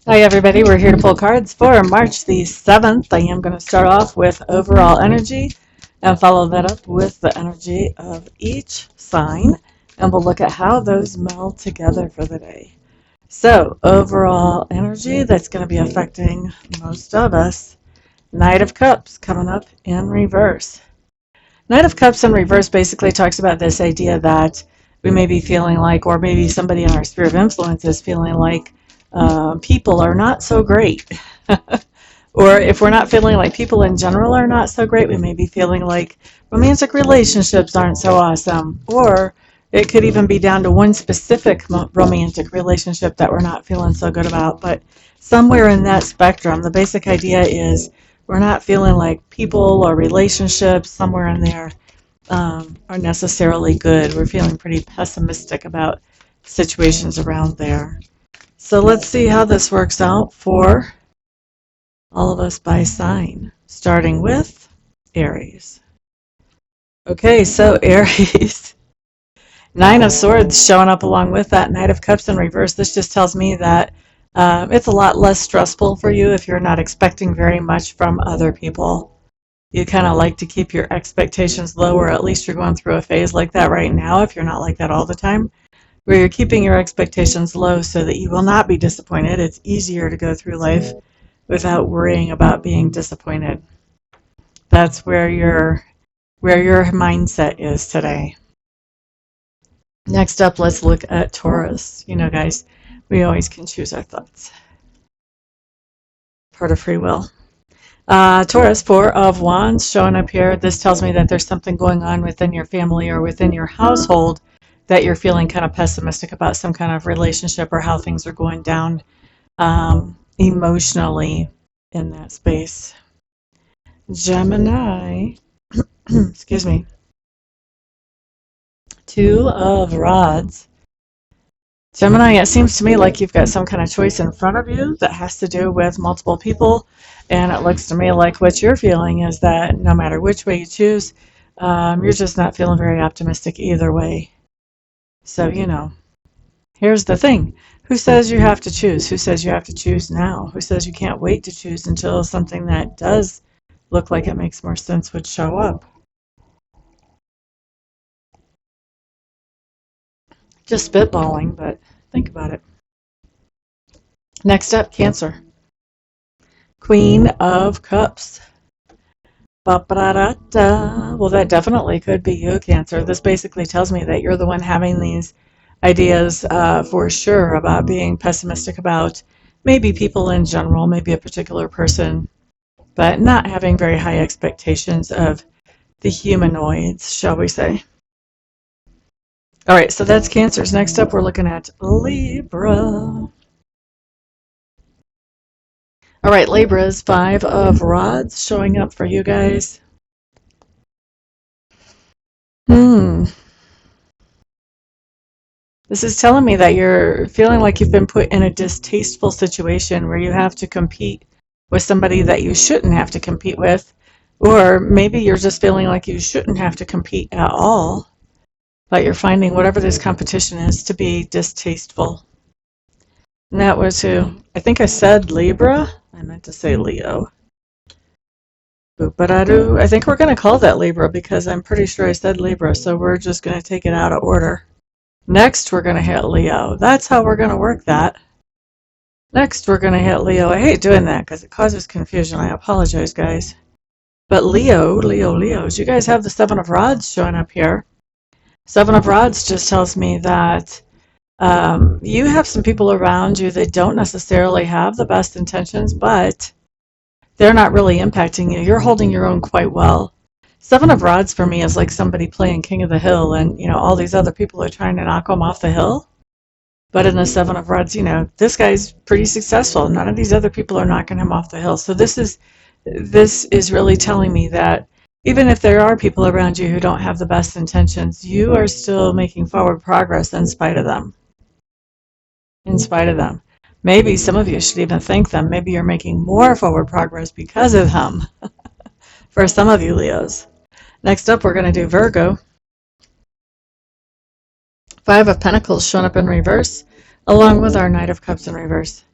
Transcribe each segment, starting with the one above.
Hi everybody, we're here to pull cards for March the 7th. I am going to start off with overall energy and follow that up with the energy of each sign, and we'll look at how those meld together for the day. So, overall energy that's going to be affecting most of us. Knight of Cups coming up in reverse. Knight of Cups in reverse basically talks about this idea that we may be feeling like, or maybe somebody in our sphere of influence is feeling like, people are not so great. Or if we're not feeling like people in general are not so great, we may be feeling like romantic relationships aren't so awesome. Or it could even be down to one specific romantic relationship that we're not feeling so good about. But somewhere in that spectrum, the basic idea is we're not feeling like people or relationships somewhere in there are necessarily good. We're feeling pretty pessimistic about situations around there. So let's see how this works out for all of us by sign, starting with Aries. Okay, so Aries, Nine of Swords showing up along with that Knight of Cups in reverse. This just tells me that it's a lot less stressful for you if you're not expecting very much from other people. You kind of like to keep your expectations low, or at least you're going through a phase like that right now if you're not like that all the time, where you're keeping your expectations low so that you will not be disappointed. It's easier to go through life without worrying about being disappointed. That's where your mindset is today. Next up, let's look at Taurus. You know, guys, we always can choose our thoughts. Part of free will. Taurus, Four of Wands showing up here. This tells me that there's something going on within your family or within your household that you're feeling kind of pessimistic about, some kind of relationship or how things are going down emotionally in that space. Gemini, excuse me, Two of Rods. Gemini, it seems to me like you've got some kind of choice in front of you that has to do with multiple people, and it looks to me like what you're feeling is that no matter which way you choose, you're just not feeling very optimistic either way. So, you know, here's the thing. Who says you have to choose? Who says you have to choose now? Who says you can't wait to choose until something that does look like it makes more sense would show up? Just spitballing, but think about it. Next up, Cancer. Queen of Cups. Ba-ba-da-da. Well, that definitely could be you, Cancer. This basically tells me that you're the one having these ideas for sure about being pessimistic about maybe people in general, maybe a particular person, but not having very high expectations of the humanoids, shall we say. All right, so that's Cancers. Next up, we're looking at Libra. All right, Libra's Five of Rods showing up for you guys. This is telling me that you're feeling like you've been put in a distasteful situation where you have to compete with somebody that you shouldn't have to compete with, or maybe you're just feeling like you shouldn't have to compete at all, but you're finding whatever this competition is to be distasteful. And that was who? I think I said Libra. I meant to say Leo. Boop-a-da-doo. I think we're going to call that Libra because I'm pretty sure I said Libra, so we're just going to take it out of order. Next, we're going to hit Leo. That's how we're going to work that. Next, we're going to hit Leo. I hate doing that because it causes confusion. I apologize, guys. But Leos, you guys have the Seven of Rods showing up here. Seven of Rods just tells me that you have some people around you that don't necessarily have the best intentions, but they're not really impacting you. You're holding your own quite well. Seven of Rods for me is like somebody playing King of the Hill, and you know all these other people are trying to knock them off the hill. But in the Seven of Rods, you know, this guy's pretty successful. None of these other people are knocking him off the hill. So this is really telling me that even if there are people around you who don't have the best intentions, you are still making forward progress in spite of them. In spite of them. Maybe some of you should even thank them. Maybe you're making more forward progress because of them. For some of you, Leos. Next up, we're going to do Virgo. Five of Pentacles showing up in reverse, along with our Knight of Cups in reverse.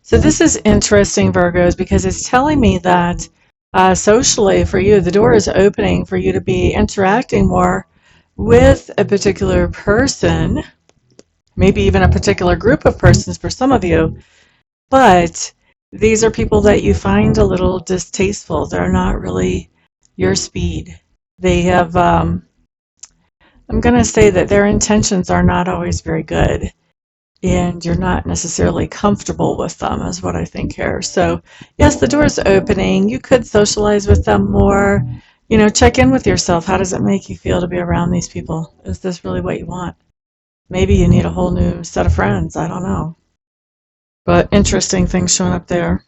So this is interesting, Virgos, because it's telling me that socially for you, the door is opening for you to be interacting more with a particular person, maybe even a particular group of persons for some of you, but these are people that you find a little distasteful. They're not really your speed. They have, I'm going to say that their intentions are not always very good, and you're not necessarily comfortable with them, is what I think here. So, yes, the door is opening. You could socialize with them more. You know, check in with yourself. How does it make you feel to be around these people? Is this really what you want? Maybe you need a whole new set of friends. I don't know. But interesting things showing up there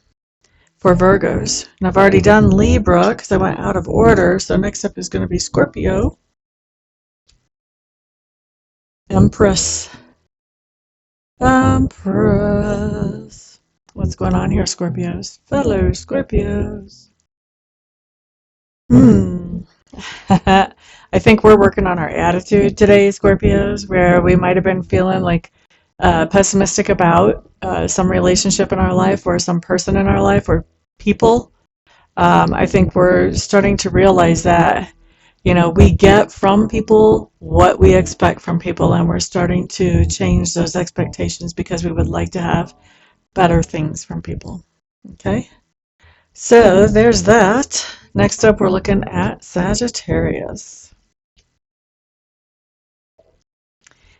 for Virgos. And I've already done Libra because I went out of order. So next up is going to be Scorpio. Empress. Empress. What's going on here, Scorpios? Fellow Scorpios. I think we're working on our attitude today, Scorpios, where we might have been feeling like pessimistic about some relationship in our life or some person in our life or people. I think we're starting to realize that, you know, we get from people what we expect from people, and we're starting to change those expectations because we would like to have better things from people. Okay? So there's that. Next up, we're looking at Sagittarius.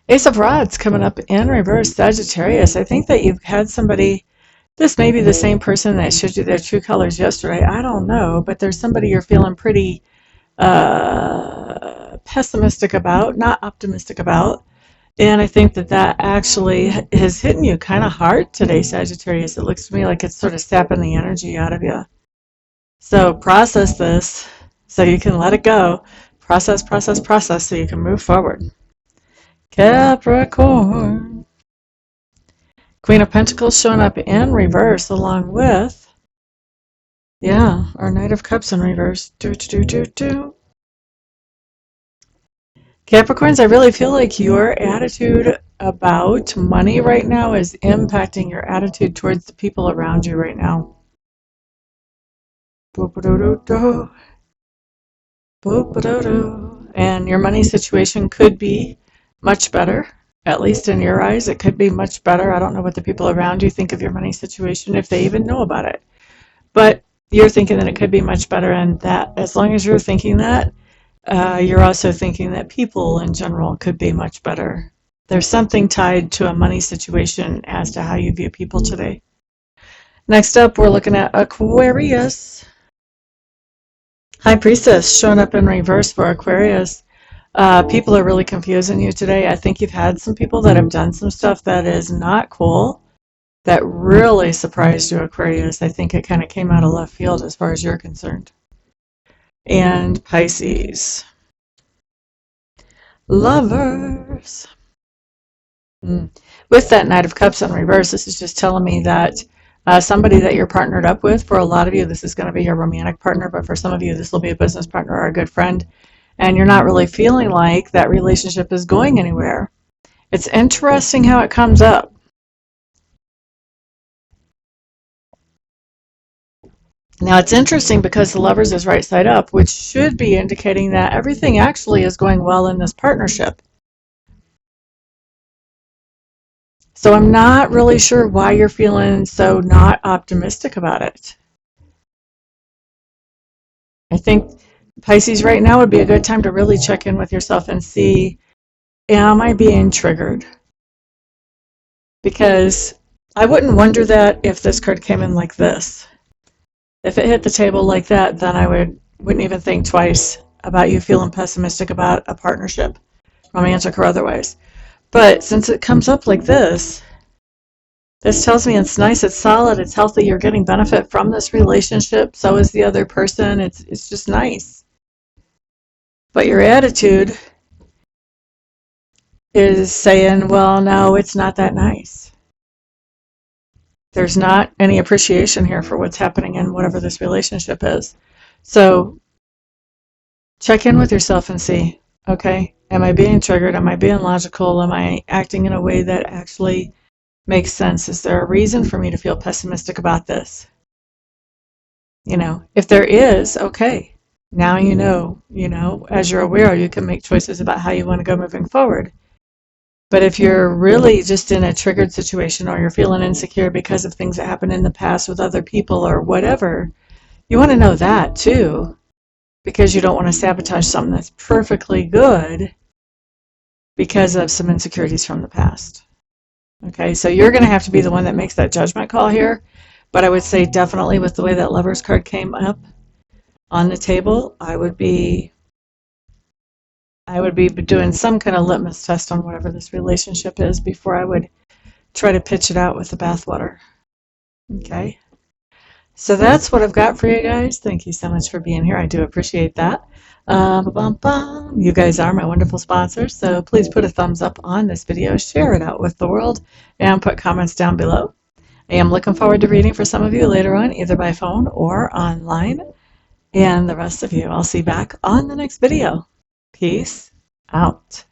Ace of Rods coming up in reverse, Sagittarius. I think that you've had somebody, this may be the same person that showed you their true colors yesterday. I don't know, but there's somebody you're feeling pretty pessimistic about, not optimistic about. And I think that that actually has hit you kind of hard today, Sagittarius. It looks to me like it's sort of sapping the energy out of you. So process this so you can let it go. Process so you can move forward. Capricorn. Queen of Pentacles showing up in reverse along with, yeah, our Knight of Cups in reverse. Capricorns, I really feel like your attitude about money right now is impacting your attitude towards the people around you right now. And your money situation could be much better. At least in your eyes, it could be much better. I don't know what the people around you think of your money situation, if they even know about it. But you're thinking that it could be much better, and that as long as you're thinking that, you're also thinking that people in general could be much better. There's something tied to a money situation as to how you view people today. Next up, we're looking at Aquarius. High Priestess showing up in reverse for Aquarius. People are really confusing you today. I think you've had some people that have done some stuff that is not cool, that really surprised you, Aquarius. I think it kind of came out of left field as far as you're concerned. And Pisces. Lovers. With that Knight of Cups in reverse, this is just telling me that somebody that you're partnered up with, for a lot of you, this is going to be your romantic partner, but for some of you, this will be a business partner or a good friend, and you're not really feeling like that relationship is going anywhere. It's interesting how it comes up. Now, it's interesting because the Lovers is right side up, which should be indicating that everything actually is going well in this partnership. So I'm not really sure why you're feeling so not optimistic about it. I think Pisces right now would be a good time to really check in with yourself and see, am I being triggered? Because I wouldn't wonder that if this card came in like this. If it hit the table like that, then I wouldn't even think twice about you feeling pessimistic about a partnership, romantic or otherwise. But since it comes up like this tells me it's nice, it's solid, it's healthy, you're getting benefit from this relationship, so is the other person. It's just nice. But your attitude is saying, well, no, it's not that nice. There's not any appreciation here for what's happening in whatever this relationship is. So check in with yourself and see, okay, am I being triggered? Am I being logical? Am I acting in a way that actually makes sense? Is there a reason for me to feel pessimistic about this? If there is, okay. Now as you're aware, you can make choices about how you want to go moving forward. But if you're really just in a triggered situation, or you're feeling insecure because of things that happened in the past with other people or whatever, you want to know that too, because you don't want to sabotage something that's perfectly good because of some insecurities from the past. Okay, so you're going to have to be the one that makes that judgment call here. But I would say definitely with the way that Lover's card came up on the table, I would be doing some kind of litmus test on whatever this relationship is before I would try to pitch it out with the bathwater. Okay, so that's what I've got for you guys. Thank you so much for being here. I do appreciate that. You guys are my wonderful sponsors, so please put a thumbs up on this video, share it out with the world, and put comments down below. I am looking forward to reading for some of you later on, either by phone or online. And the rest of you, I'll see you back on the next video. Peace out.